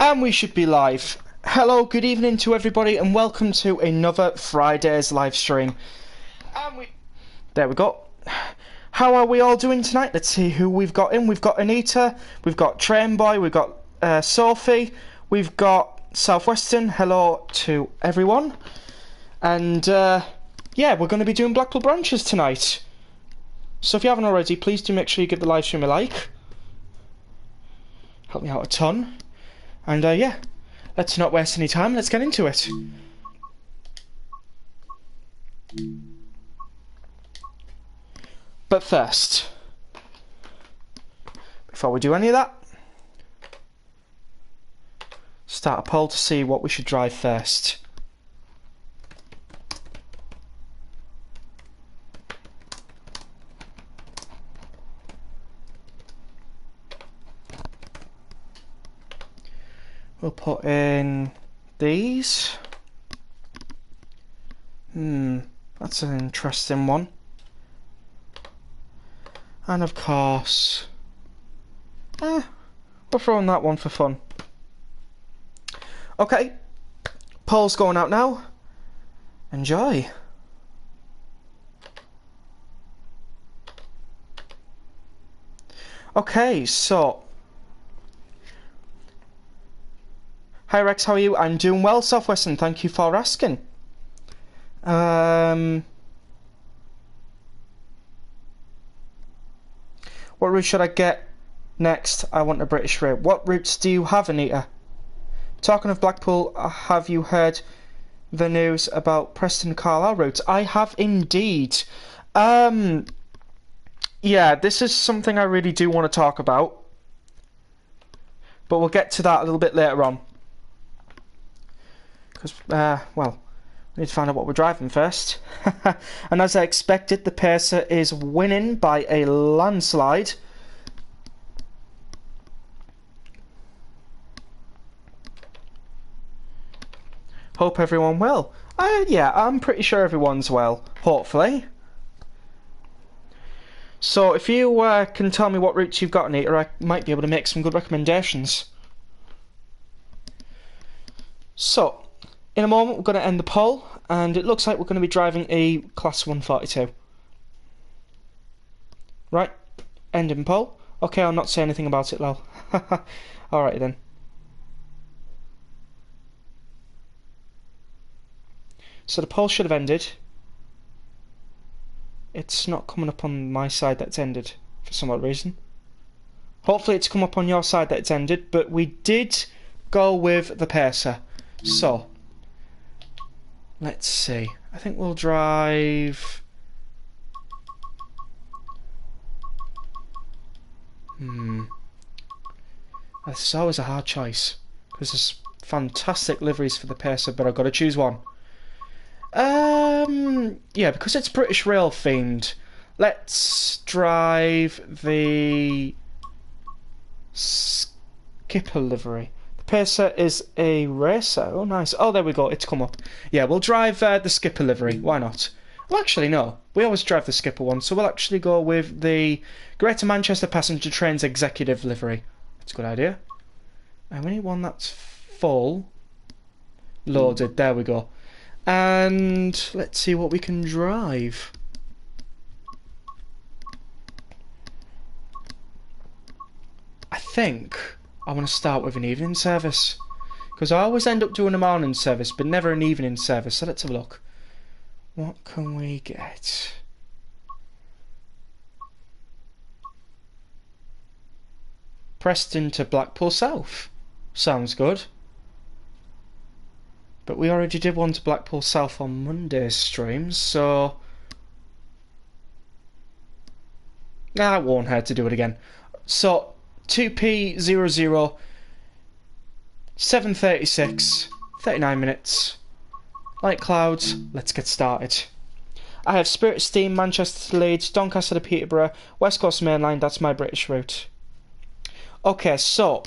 And we should be live. Hello, good evening to everybody, and welcome to another Friday's live stream. There we go. How are we all doing tonight? Let's see who we've got in. We've got Anita, we've got Trainboy, we've got Sophie, we've got Southwestern. Hello to everyone. And yeah, we're going to be doing Blackpool branches tonight. So if you haven't already, please do make sure you give the live stream a like. Help me out a ton. And yeah, let's not waste any time, let's get into it. But first, before we do any of that, start a poll to see what we should drive first. We'll put in these. That's an interesting one. And of course, we're throwing that one for fun. Okay, poll's going out now. Enjoy. Okay, so hi Rex, how are you? I'm doing well, Southwestern, thank you for asking. What route should I get next? I want a British route. What routes do you have, Anita? Talking of Blackpool, have you heard the news about Preston Carlisle route? I have indeed. Yeah, this is something I really do want to talk about, but we'll get to that a little bit later on. Because, well, we need to find out what we're driving first. And as I expected, the Pacer is winning by a landslide. Hope everyone well. Yeah, I'm pretty sure everyone's well, hopefully. So if you can tell me what routes you've got, Anita, I might be able to make some good recommendations. So, in a moment we're going to end the poll, and it looks like we're going to be driving a Class 142. Right, ending poll. Okay, I'll not say anything about it, lol. Alright then. So the poll should have ended. It's not coming up on my side that's ended, for some odd reason. Hopefully it's come up on your side that it's ended, but we did go with the Pacer. So, let's see. I think we'll drive... This is always a hard choice, because there's fantastic liveries for the Pacer, but I've got to choose one. Yeah, because it's British Rail themed, let's drive the Skipper livery. The Pacer is a racer. Oh, nice. Oh, there we go. It's come up. Yeah, we'll drive the Skipper livery. Why not? Well, actually, no. We always drive the Skipper one, so we'll actually go with the Greater Manchester Passenger Trains Executive livery. That's a good idea. And we need one that's full. Loaded. There we go. And let's see what we can drive. I think I want to start with an evening service, because I always end up doing a morning service but never an evening service. So let's have a look. What can we get? Preston to Blackpool South. Sounds good. But we already did one to Blackpool South on Monday's stream, so it won't hurt to do it again. So 2P00 7:36, 39 minutes. Light clouds, let's get started. I have Spirit of Steam, Manchester to Leeds, Doncaster to Peterborough, West Coast Main Line, that's my British route. Okay, so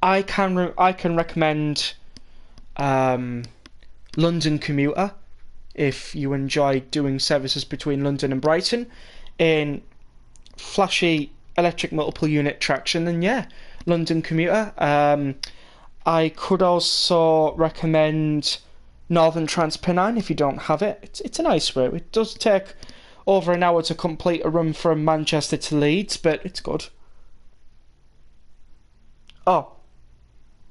I can recommend London Commuter if you enjoy doing services between London and Brighton in flashy electric multiple unit traction, then yeah, London Commuter. I could also recommend Northern Transpennine if you don't have it. It's a nice route. It does take over an hour to complete a run from Manchester to Leeds, but it's good. Oh,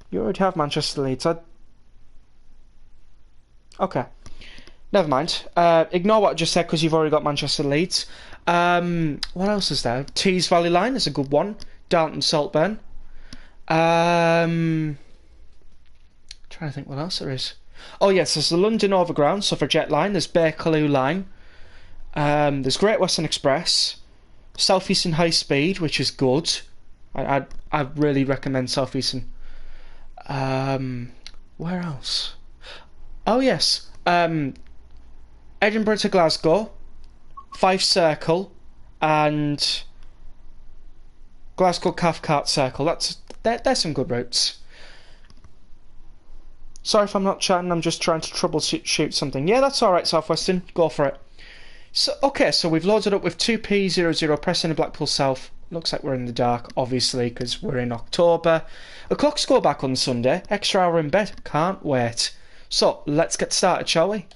you already have Manchester to Leeds. Okay, never mind. Ignore what I just said because you've already got Manchester to Leeds. What else is there? Tees Valley Line is a good one. Darlington Saltburn. Trying to think what else there is. Oh yes, there's the London Overground, Suffragette Line. There's Bakerloo Line. There's Great Western Express, South Eastern High Speed, which is good. I really recommend South Eastern. Where else? Oh yes, Edinburgh to Glasgow, Fife Circle, and Glasgow Cathcart Circle. There's some good routes. Sorry if I'm not chatting, I'm just trying to troubleshoot something. Yeah, that's alright, Southwestern. Go for it. So, okay, so we've loaded up with 2P00 Preston and Blackpool South. Looks like we're in the dark, obviously, because we're in October. The clocks go back on Sunday. Extra hour in bed. Can't wait. So, let's get started, shall we?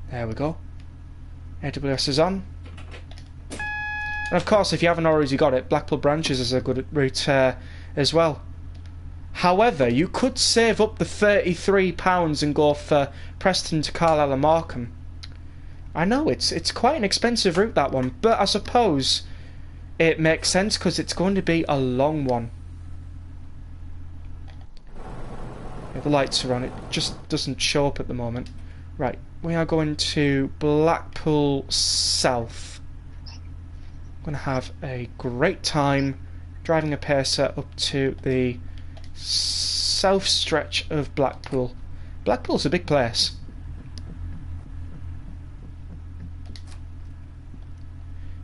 There we go. AWS is on. And of course, if you haven't already got it, Blackpool Branches is a good route as well. However, you could save up the £33 and go for Preston to Carlisle and Markham. I know, it's quite an expensive route, that one, but I suppose it makes sense because it's going to be a long one. Yeah, the lights are on, it just doesn't show up at the moment. Right, we are going to Blackpool South. I'm going to have a great time driving a pacer up to the south stretch of Blackpool. Blackpool's a big place.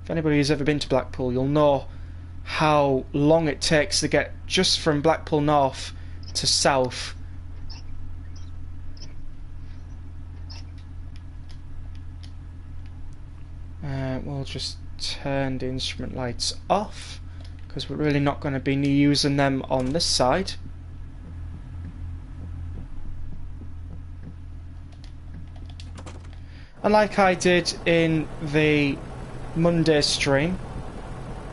If anybody has ever been to Blackpool, you'll know how long it takes to get just from Blackpool North to south. We'll just turn the instrument lights off because we're really not going to be using them on this side. And like I did in the Monday stream,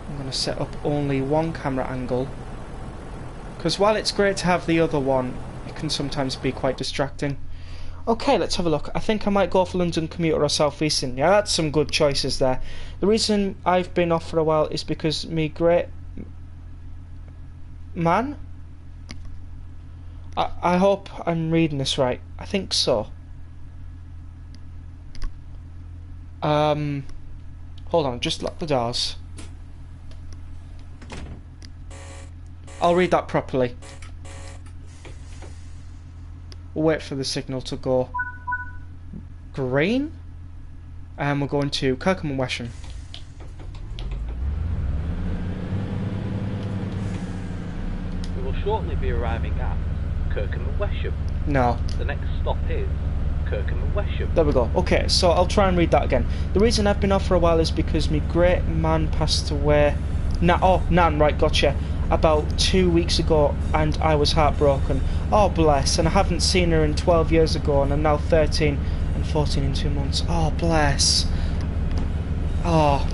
I'm going to set up only one camera angle because while it's great to have the other one, it can sometimes be quite distracting. Okay, let's have a look. I think I might go for London Commuter or South Eastern. Yeah, that's some good choices there. The reason I've been off for a while is because me great man, I hope I'm reading this right. I think so. Hold on, just lock the doors. I'll read that properly. We'll wait for the signal to go green, and we're going to Kirkham and Wesham. We will shortly be arriving at Kirkham and Wesham. No. The next stop is Kirkham and Wesham. There we go. Okay, so I'll try and read that again. The reason I've been off for a while is because my great man passed away. Nan, right, gotcha. About 2 weeks ago, and I was heartbroken. Oh bless, and I haven't seen her in 12 years ago, and I'm now 13 and 14 in 2 months. Oh bless. Oh.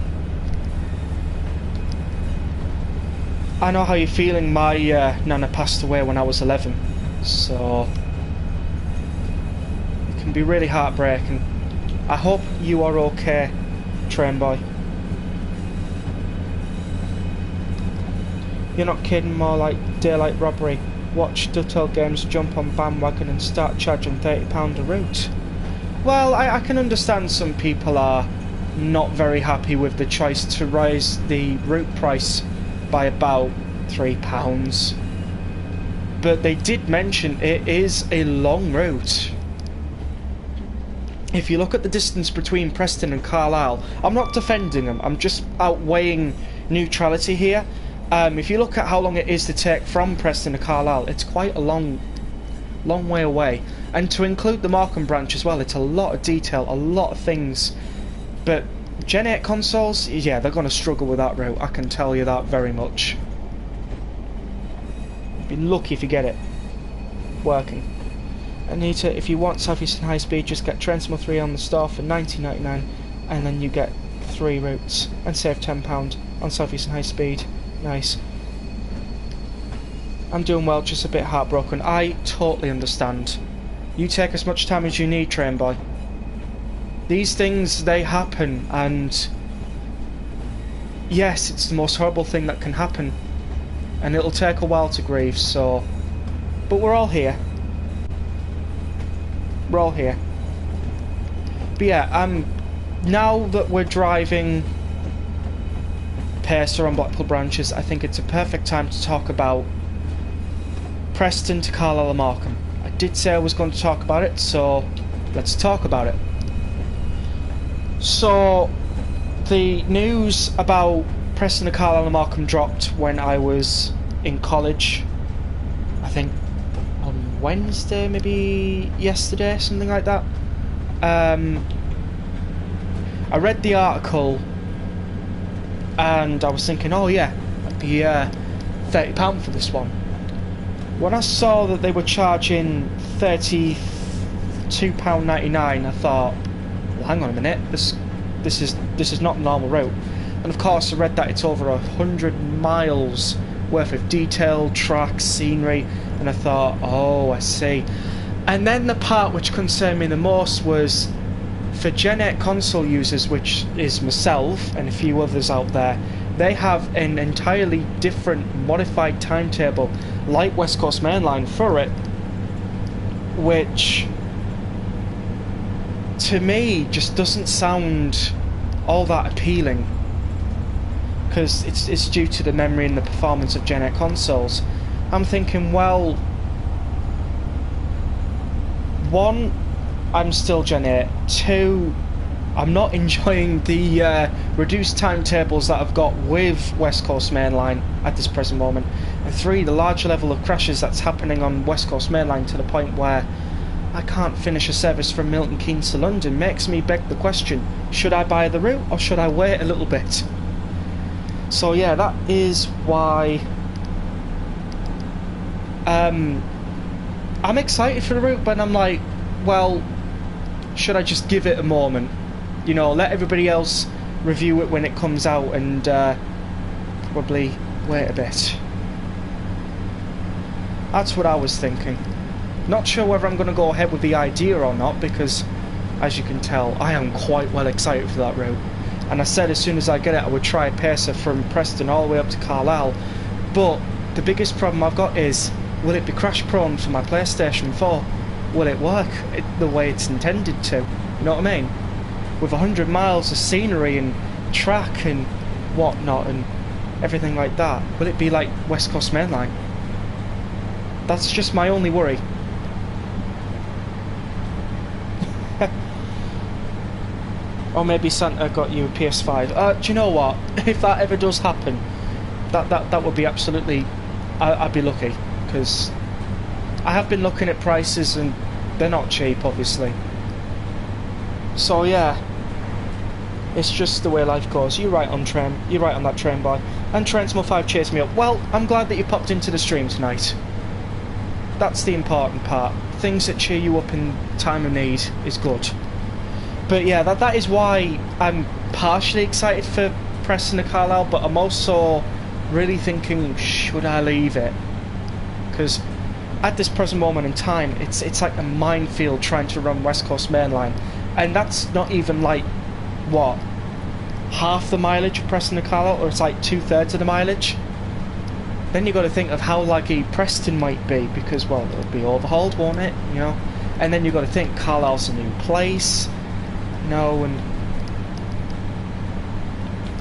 I know how you're feeling. My Nana passed away when I was 11, so it can be really heartbreaking. I hope you are okay, train boy. You're not kidding, more like daylight robbery. Watch Dutton Games jump on bandwagon and start charging £30 a route. Well, I can understand some people are not very happy with the choice to raise the route price by about £3. But they did mention it is a long route. If you look at the distance between Preston and Carlisle, I'm not defending them, I'm just outweighing neutrality here. If you look at how long it is to take from Preston to Carlisle, it's quite a long way away. And to include the Markham branch as well, it's a lot of detail, a lot of things. But Gen 8 consoles, yeah, they're going to struggle with that route, I can tell you that very much. Be lucky if you get it working. Anita, if you want Southeastern High Speed, just get Transmo 3 on the store for $19.99, and then you get 3 routes and save £10 on Southeastern High Speed. Nice. I'm doing well, just a bit heartbroken. I totally understand. You take as much time as you need, train boy. These things, they happen, and yes, it's the most horrible thing that can happen, and it'll take a while to grieve, so... But we're all here. We're all here. But yeah, now that we're driving Pacer on Blackpool branches, I think it's a perfect time to talk about Preston to Carlisle and Markham. I did say I was going to talk about it, so let's talk about it. So, the news about Preston to Carlisle and Markham dropped when I was in college, I think on Wednesday, maybe yesterday, something like that. I read the article and I was thinking, oh yeah, that'd be £30 for this one. When I saw that they were charging £32.99, I thought, well, hang on a minute, this is not a normal route. And of course I read that it's over 100 miles worth of detailed tracks, scenery, and I thought, oh, I see. And then the part which concerned me the most was for Gen 8 console users, which is myself and a few others out there, they have an entirely different modified timetable like West Coast Mainline for it, which to me just doesn't sound all that appealing, because it's due to the memory and the performance of Gen 8 consoles. I'm thinking, well, one, I'm still Gen 8, two, I'm not enjoying the reduced timetables that I've got with West Coast Mainline at this present moment, and three, the large level of crashes that's happening on West Coast Mainline to the point where I can't finish a service from Milton Keynes to London makes me beg the question, should I buy the route or should I wait a little bit? So yeah, that is why I'm excited for the route, but I'm like, well, should I just give it a moment? You know, let everybody else review it when it comes out and probably wait a bit. That's what I was thinking. Not sure whether I'm going to go ahead with the idea or not, because as you can tell, I am quite well excited for that route. And I said as soon as I get it I would try a Pacer from Preston all the way up to Carlisle, but the biggest problem I've got is, will it be crash prone for my PlayStation 4? Will it work the way it's intended to? You know what I mean? With 100 miles of scenery and track and whatnot and everything like that, will it be like West Coast Mainline? That's just my only worry. Or maybe Santa got you a PS5. Do you know what? If that ever does happen, that would be absolutely... I'd be lucky, because I have been looking at prices and they're not cheap, obviously. So yeah, it's just the way life goes. You're right on that train, boy. And Transmo 5 chased me up. Well, I'm glad that you popped into the stream tonight. That's the important part. Things that cheer you up in time of need is good. But yeah, that is why I'm partially excited for Preston to Carlisle, but I'm also really thinking, should I leave it? Because at this present moment in time, it's like a minefield trying to run West Coast Mainline, and that's not even like, what, half the mileage of Preston to Carlisle, or it's like 2/3 of the mileage. Then you got to think of how laggy Preston might be, because, well, it'll be overhauled, won't it? You know, and then you got to think Carlisle's a new place. No, and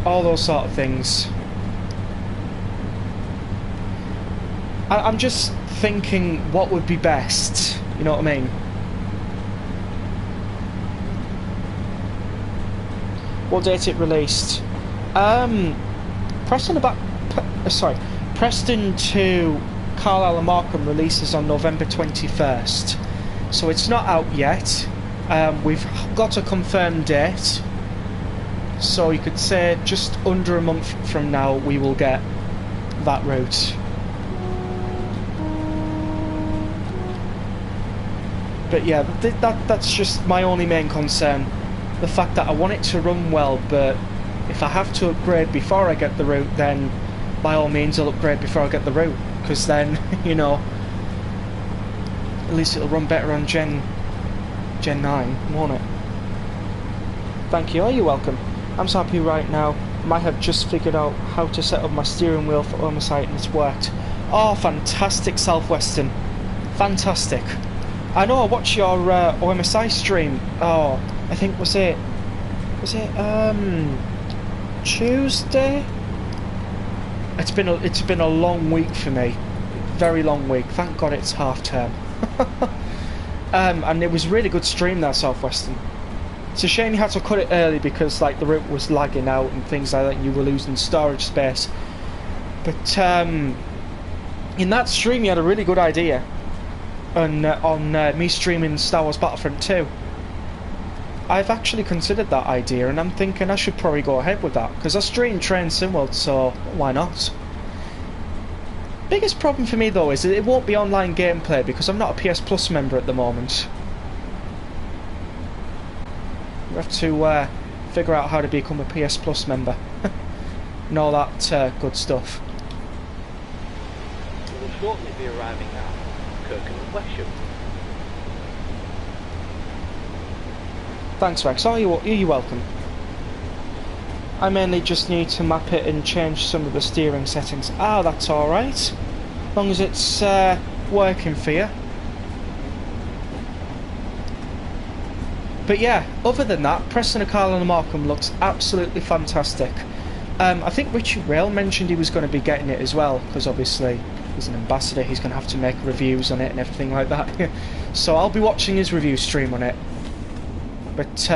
all those sort of things. I'm just thinking what would be best, you know what I mean? What date it released? Preston to Carlisle and Markham releases on November 21st, so it's not out yet. We've got a confirmed date. So you could say just under a month from now we will get that route. But yeah, that's just my only main concern. The fact that I want it to run well, but if I have to upgrade before I get the route, then by all means I'll upgrade before I get the route. Because then, you know, at least it'll run better on Gen 9, won't it? Thank you. Oh, you're welcome. I'm so happy right now. Might have just figured out how to set up my steering wheel for Oversight and it's worked. Oh, fantastic, Southwestern. Fantastic. I know I watched your OMSI stream. Oh, I think was it Tuesday? It's been a long week for me. Very long week. Thank God it's half term. And it was a really good stream there, Southwestern. It's a shame you had to cut it early because like the route was lagging out and things like that and you were losing storage space. But in that stream you had a really good idea on me streaming Star Wars Battlefront 2. I've actually considered that idea and I'm thinking I should probably go ahead with that because I stream Train SimWorld, so why not? Biggest problem for me though is that it won't be online gameplay because I'm not a PS Plus member at the moment. You have to figure out how to become a PS Plus member and all that good stuff. We will shortly be arriving at Kirkham and Wesham. Thanks, Rex. Oh, you're welcome. I mainly just need to map it and change some of the steering settings. Ah, that's alright. As long as it's working for you. But yeah, other than that, Preston O'Carl and Markham looks absolutely fantastic. I think Richard Rail mentioned he was going to be getting it as well, because obviously he's an ambassador, he's going to have to make reviews on it and everything like that. So I'll be watching his review stream on it. But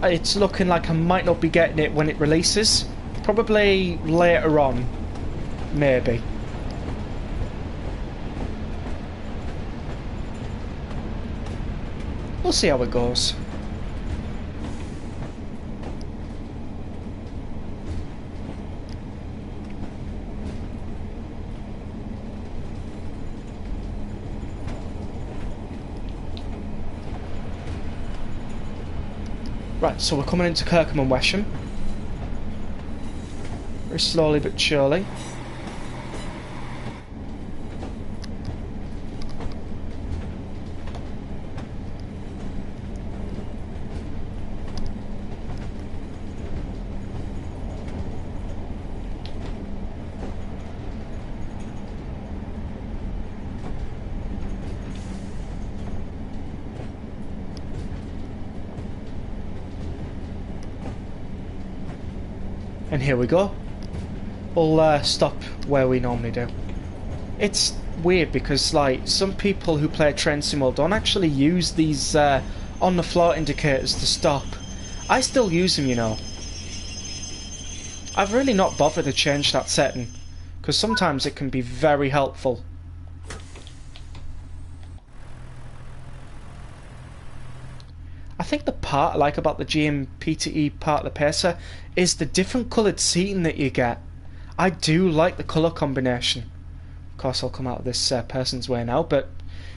it's looking like I might not be getting it when it releases. Probably later on, maybe. We'll see how it goes. Right, so we're coming into Kirkham and Wesham. Very slowly but surely. And here we go. We'll stop where we normally do. It's weird because like some people who play Train SimWorld don't actually use these on the floor indicators to stop. I still use them, you know. I've really not bothered to change that setting because sometimes it can be very helpful. I think the part I like about the GMPTE part of the Pacer is the different coloured seating that you get. I do like the colour combination. Of course I'll come out of this person's way now, but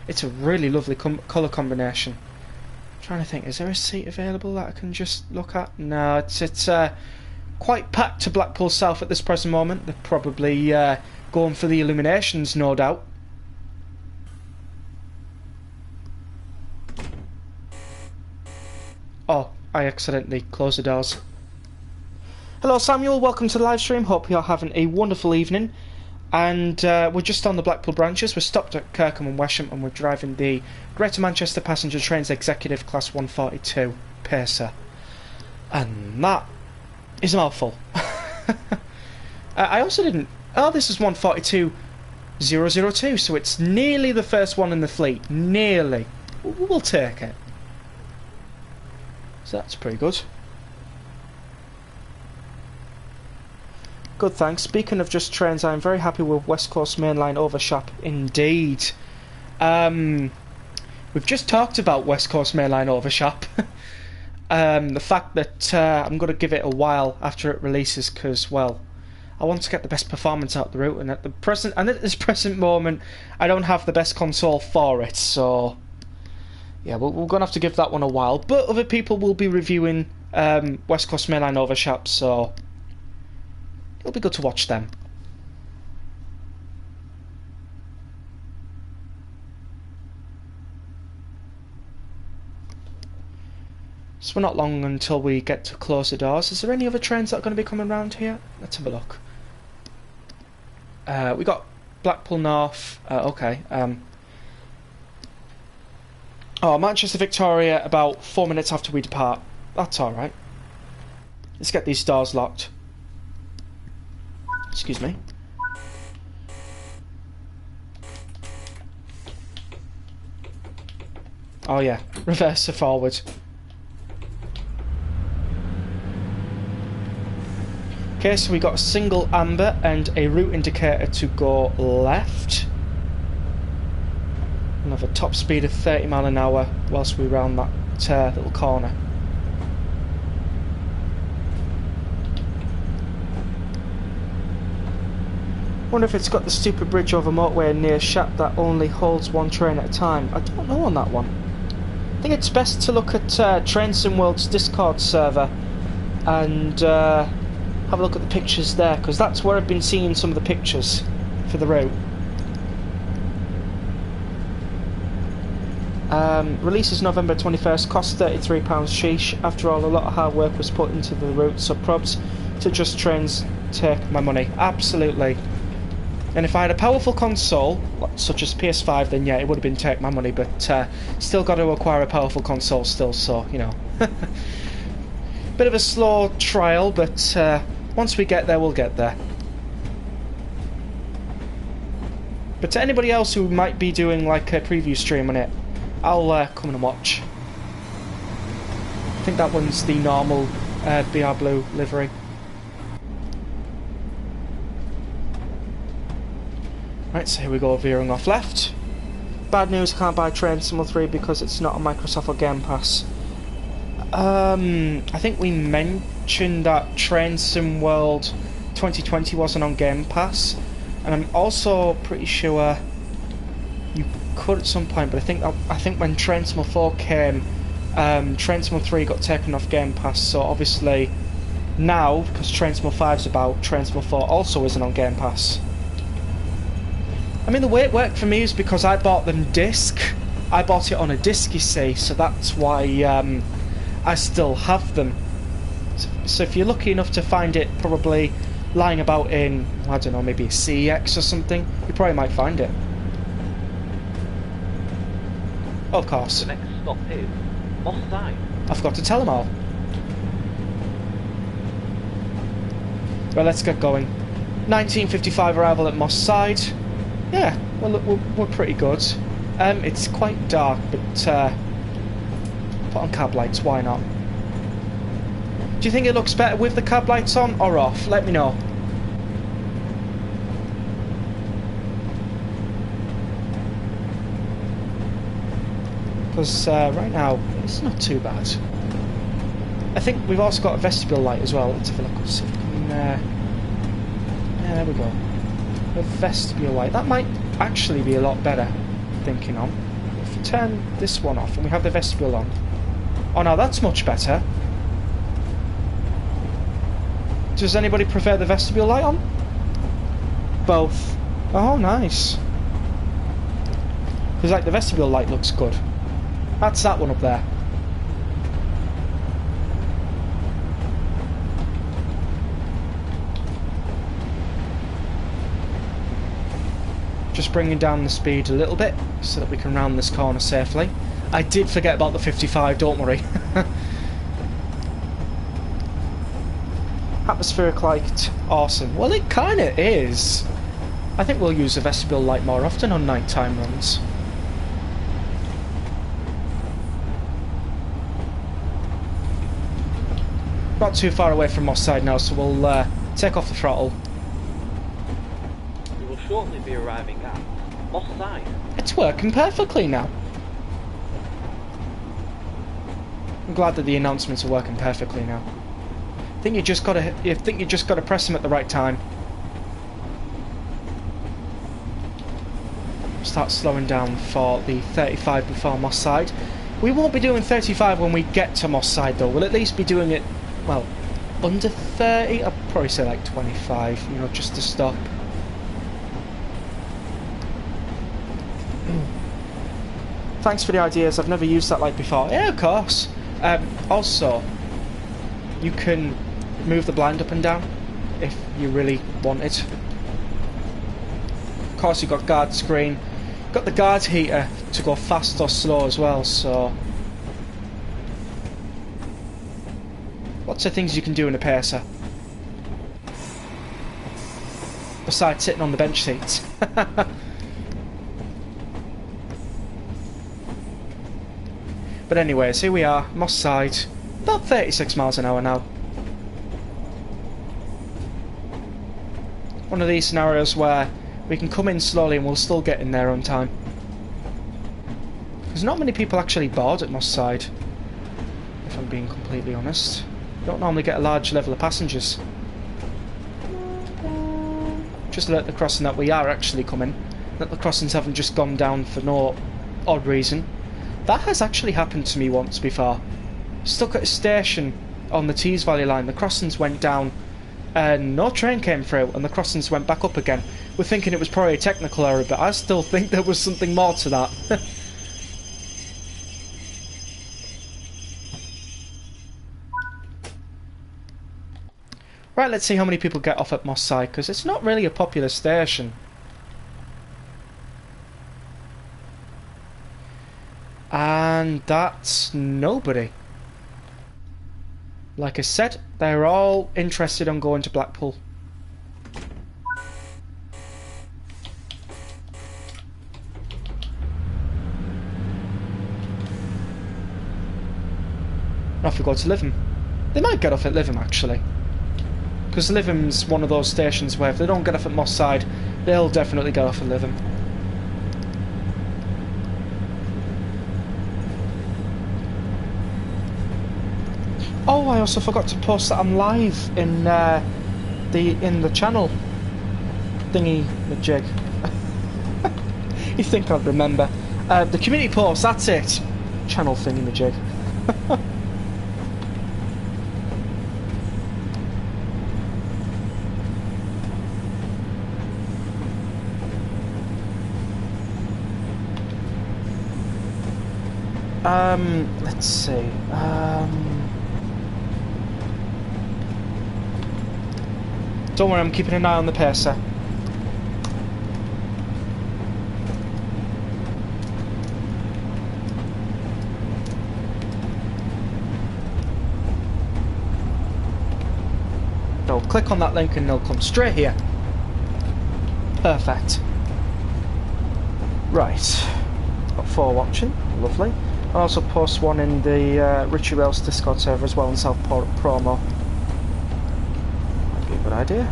it's a really lovely colour combination. I'm trying to think, is there a seat available that I can just look at? No, it's quite packed to Blackpool South at this present moment. They're probably going for the illuminations, no doubt. Oh, I accidentally closed the doors. Hello Samuel, welcome to the live stream. Hope you're having a wonderful evening. And we're just on the Blackpool branches. We're stopped at Kirkham and Wesham and we're driving the Greater Manchester Passenger Trains Executive Class 142 Pacer. And that is a mouthful. I also didn't... Oh, this is 142.002, so it's nearly the first one in the fleet. Nearly. We'll take it. So that's pretty good. Good, thanks. Speaking of just trains, I'm very happy with West Coast Mainline Overshop indeed. We've just talked about West Coast Mainline Overshop. The fact that I'm going to give it a while after it releases because, well, I want to get the best performance out of the route, and at this present moment, I don't have the best console for it. So, yeah, we're going to have to give that one a while. But other people will be reviewing West Coast Mainline Overshot, so it'll be good to watch them. So we're not long until we get to close the doors. Is there any other trains that are going to be coming around here? Let's have a look. We got Blackpool North. Okay. Oh, Manchester Victoria about 4 minutes after we depart. That's alright. Let's get these doors locked. Excuse me. Oh yeah, reverse to forward. Okay, so we got a single amber and a route indicator to go left. And have a top speed of 30 mile an hour whilst we round that little corner. Wonder if it's got the stupid bridge over motorway near Shap that only holds one train at a time. I don't know on that one. I think it's best to look at Train Sim World's Discord server and have a look at the pictures there, because that's where I've been seeing some of the pictures for the route. Releases November 21st, costs £33. Sheesh. After all, a lot of hard work was put into the route, so props to Just Trains take my money. Absolutely. And if I had a powerful console, such as PS5, then yeah, it would have been take my money, but still got to acquire a powerful console still, so, you know. Bit of a slow trial, but once we get there, we'll get there. But to anybody else who might be doing like a preview stream on it, I'll come and watch. I think that one's the normal BR Blue livery. Right, so here we go, veering off left. Bad news, I can't buy Train Sim 3 because it's not on Microsoft or Game Pass. I think we mentioned that Train Sim World 2020 wasn't on Game Pass, and I'm also pretty sure you could at some point, but I think when Train Sim 4 came, Train Sim 3 got taken off Game Pass, so obviously now, because Train Sim 5's about, Train Sim 4 also isn't on Game Pass. I mean, the way it worked for me is because I bought them disc. I bought it on a disc, you see, so that's why I still have them. So if you're lucky enough to find it probably lying about in, I don't know, maybe a CEX or something, you probably might find it. Of course. The next stop is Moss Side. I forgot to tell them all. Well, let's get going. 1955 arrival at Moss Side. Yeah, well, look, we're pretty good. It's quite dark, but put on cab lights, why not? Do you think it looks better with the cab lights on or off? Let me know. Because right now, it's not too bad. I think we've also got a vestibule light as well. Let's have a look. Let's see if we can, yeah, there we go. A vestibule light. That might actually be a lot better, thinking on. If we turn this one off and we have the vestibule on. Oh no, that's much better. Does anybody prefer the vestibule light on? Both. Oh, nice. Because like the vestibule light looks good. That's that one up there. Just bringing down the speed a little bit so that we can round this corner safely. I did forget about the 55, don't worry. Atmospheric light, awesome. Well, it kind of is. I think we'll use the vestibule light more often on nighttime runs. Not too far away from Moss Side now, so we'll take off the throttle. We will shortly be arriving at Moss Side. It's working perfectly now. I'm glad that the announcements are working perfectly now. I think you just gotta press them at the right time. Start slowing down for the 35 before Moss Side. We won't be doing 35 when we get to Moss Side though. We'll at least be doing it, well, under 30. I'll probably say like 25, you know, just to stop. Thanks for the ideas. I've never used that light before. Yeah, of course. Also, you can move the blind up and down if you really want it. Of course, you've got guard screen. Got the guard heater to go fast or slow as well, so lots of things you can do in a pacer besides sitting on the bench seats. But anyways, here we are, Moss Side, about 36 miles an hour now. One of these scenarios where we can come in slowly and we'll still get in there on time. There's not many people actually board at Moss Side, if I'm being completely honest. You don't normally get a large level of passengers. Just alert the crossing that we are actually coming, that the crossings haven't just gone down for no odd reason. That has actually happened to me once before. Stuck at a station on the Tees Valley line, the crossings went down and no train came through and the crossings went back up again. We're thinking it was probably a technical error, but I still think there was something more to that. Right, let's see how many people get off at Moss Side, because it's not really a popular station. And that's nobody. Like I said, they're all interested in going to Blackpool. Off we go to Lytham. They might get off at Lytham actually, because Lytham's one of those stations where if they don't get off at Moss Side, they'll definitely get off at Lytham. Oh, I also forgot to post that I'm live in the channel thingy majig. You think I'd remember? The community post. That's it. Channel thingy majig. Let's see. Don't worry, I'm keeping an eye on the pacer. They'll click on that link and they'll come straight here. Perfect. Right. Got 4 watching. Lovely. I'll also post one in the Richie Rails Discord server as well in South Promo. Might be a good idea.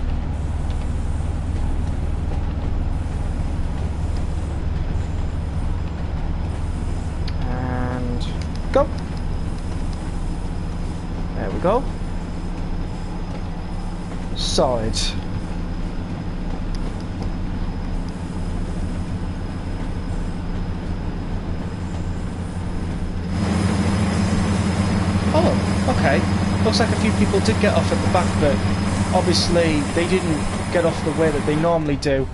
And go. There we go. Solid. Okay, looks like a few people did get off at the back, but obviously they didn't get off the way that they normally do.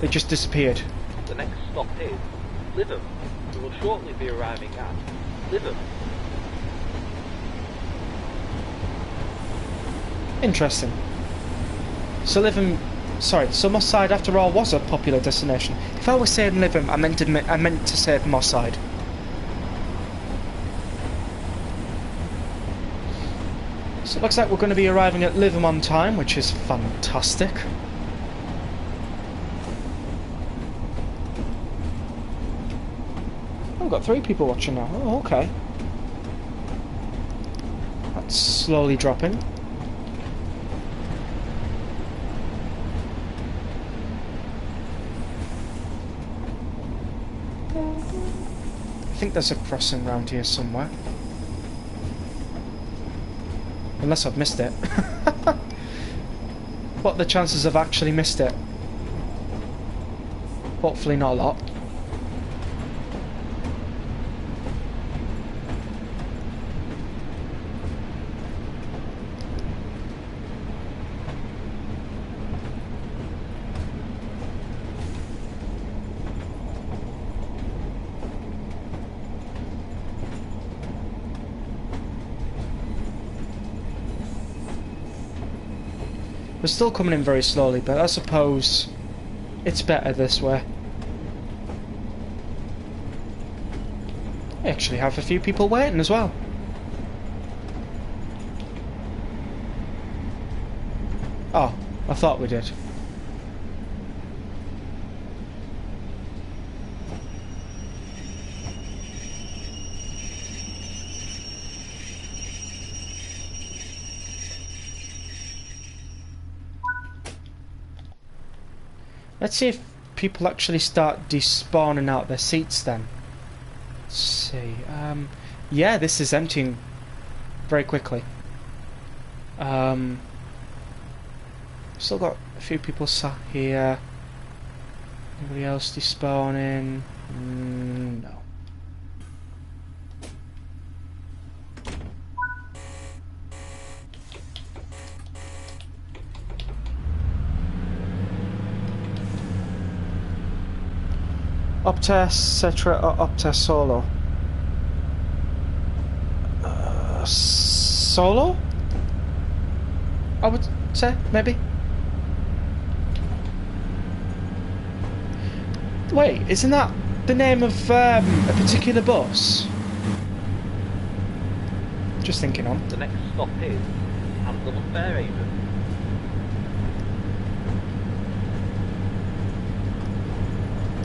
They just disappeared. The next stop is Lytham. We will shortly be arriving at Lytham. Interesting. So Lytham, sorry, so Moss Side after all was a popular destination. If I was saying Lytham, I meant to say Moss Side. So it looks like we're going to be arriving at Lytham on time, which is fantastic. Oh, we've got 3 people watching now. Oh, okay. That's slowly dropping. I think there's a crossing round here somewhere. Unless I've missed it. What are the chances I've actually missed it? Hopefully not a lot. We're still coming in very slowly, but I suppose it's better this way. I actually have a few people waiting as well. Oh, I thought we did. Let's see if people actually start despawning out their seats then. Let's see. Yeah, this is emptying very quickly. Still got a few people sat here. Anybody else despawning? No. Opta Cetra or Opta Solo? Solo? I would say, maybe. Wait, isn't that the name of a particular bus? Just thinking on. The next stop is Ansel and Fairhaven.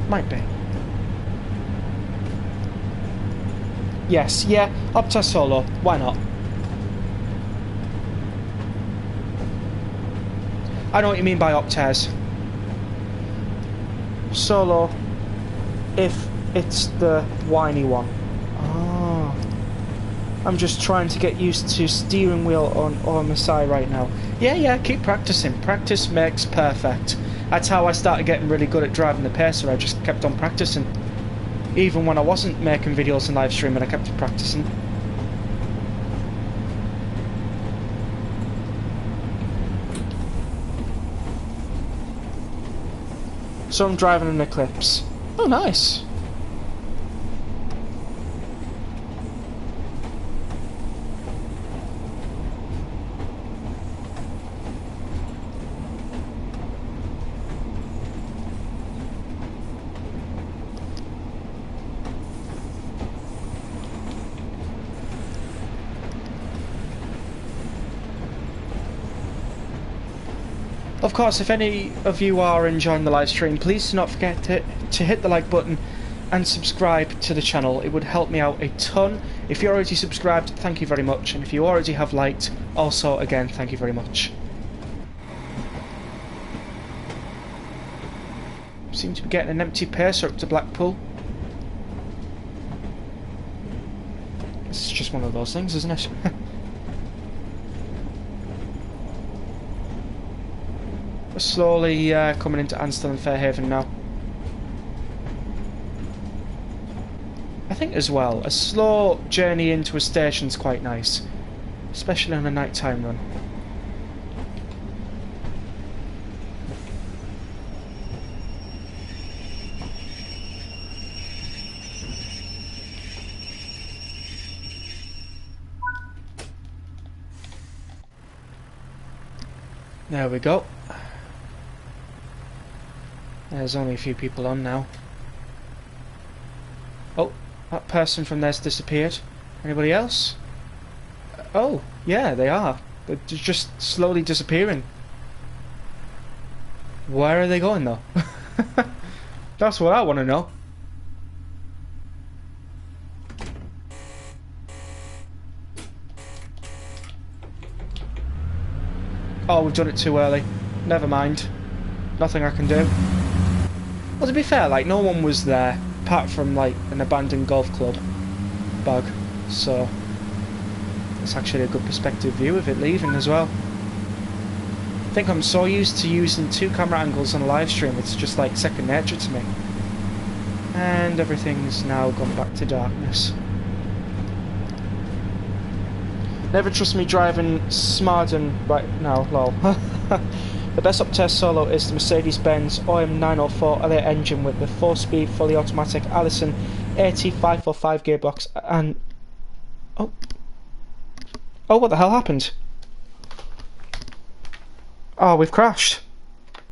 Might be. Yes, yeah, Opta Solo, why not? I know what you mean by Optas. Solo, if it's the whiny one. Oh. I'm just trying to get used to steering wheel on my side right now. Yeah, keep practicing. Practice makes perfect. That's how I started getting really good at driving the Pacer. I just kept on practicing. Even when I wasn't making videos and live streaming, I kept practicing. So I'm driving an Eclipse. Oh, nice. Of course, if any of you are enjoying the live stream, please do not forget to hit the like button and subscribe to the channel. It would help me out a ton. If you're already subscribed, thank you very much. And if you already have liked, also, again, thank you very much. Seem to be getting an empty Pacer up to Blackpool. It's just one of those things, isn't it? We're slowly coming into Ansel and Fairhaven now. I think as well, a slow journey into a station's quite nice, especially on a nighttime run. There we go. There's only a few people on now. Oh, that person from there's disappeared. Anybody else? Oh, yeah, they are. They're just slowly disappearing. Where are they going though? That's what I want to know. Oh, we've done it too early. Never mind. Nothing I can do. Well, to be fair, like, no one was there, apart from, like, an abandoned golf club bug, so... It's actually a good perspective view of it leaving as well. I think I'm so used to using 2 camera angles on a live stream, it's just like second nature to me. And everything's now gone back to darkness. Never trust me driving smart and right now, lol. The best up test solo is the Mercedes-Benz OM904 L8 engine with the 4-speed fully automatic Allison AT545 gearbox and... Oh, what the hell happened? Oh, we've crashed.